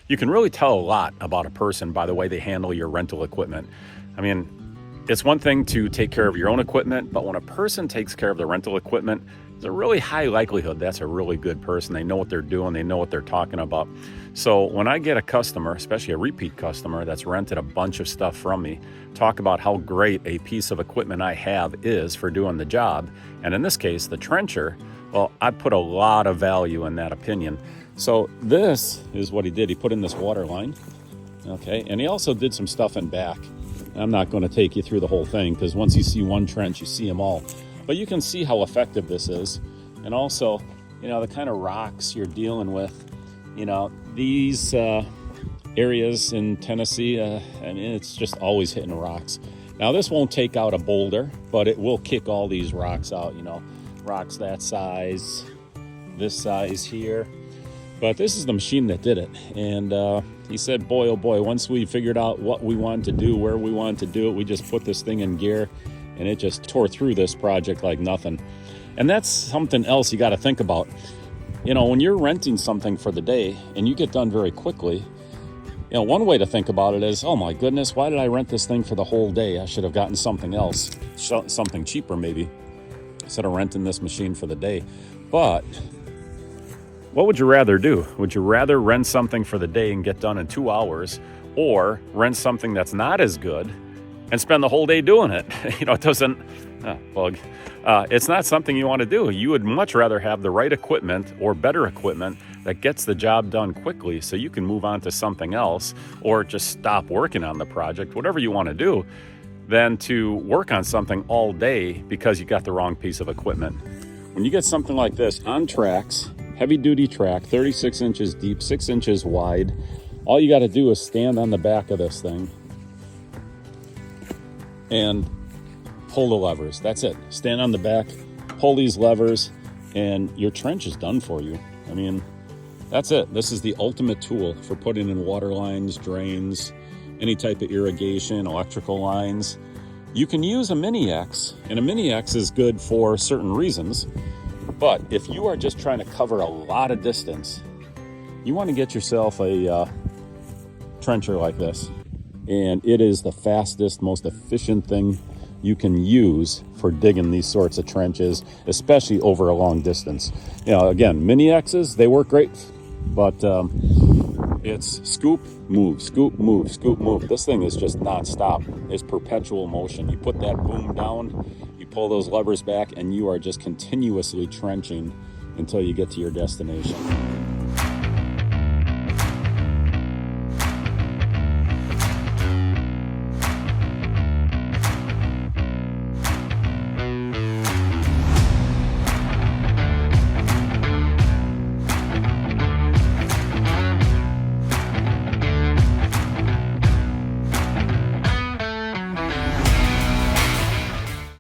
You can really tell a lot about a person by the way they handle your rental equipment. I mean, it's one thing to take care of your own equipment, but when a person takes care of the rental equipment, there's a really high likelihood that's a really good person. They know what they're doing. They know what they're talking about. So when I get a customer, especially a repeat customer that's rented a bunch of stuff from me, talk about how great a piece of equipment I have is for doing the job, and in this case, the trencher, well, I put a lot of value in that opinion. So this is what he did. He put in this water line, okay, and he also did some stuff in back. I'm not going to take you through the whole thing because once you see one trench, you see them all. But you can see how effective this is. And also, the kind of rocks you're dealing with, these areas in Tennessee, it's just always hitting rocks. Now, this won't take out a boulder, but it will kick all these rocks out, rocks that size, this size here. But this is the machine that did it. And he said, boy, oh boy, once we figured out what we wanted to do, where we wanted to do it, we just put this thing in gear and it just tore through this project like nothing. And that's something else you got to think about. When you're renting something for the day and you get done very quickly, one way to think about it is, oh my goodness, why did I rent this thing for the whole day? I should have gotten something else, something cheaper maybe, instead of renting this machine for the day. But what would you rather do? Would you rather rent something for the day and get done in 2 hours, or rent something that's not as good and spend the whole day doing it? It doesn't, bug. It's not something you want to do. You would much rather have the right equipment or better equipment that gets the job done quickly so you can move on to something else or just stop working on the project, whatever you want to do, than to work on something all day because you got the wrong piece of equipment. When you get something like this on tracks, heavy duty track, 36 inches deep, 6 inches wide, all you got to do is stand on the back of this thing and pull the levers. That's it. Stand on the back, pull these levers, and your trench is done for you. I mean, that's it. This is the ultimate tool for putting in water lines, drains, any type of irrigation, electrical lines. You can use a Mini X, and a Mini X is good for certain reasons. But if you are just trying to cover a lot of distance, you want to get yourself a trencher like this. And it is the fastest, most efficient thing you can use for digging these sorts of trenches, especially over a long distance. Again, Mini X's, they work great, but it's scoop, move, scoop, move, scoop, move. This thing is just nonstop. It's perpetual motion. You put that boom down, you pull those levers back, and you are just continuously trenching until you get to your destination.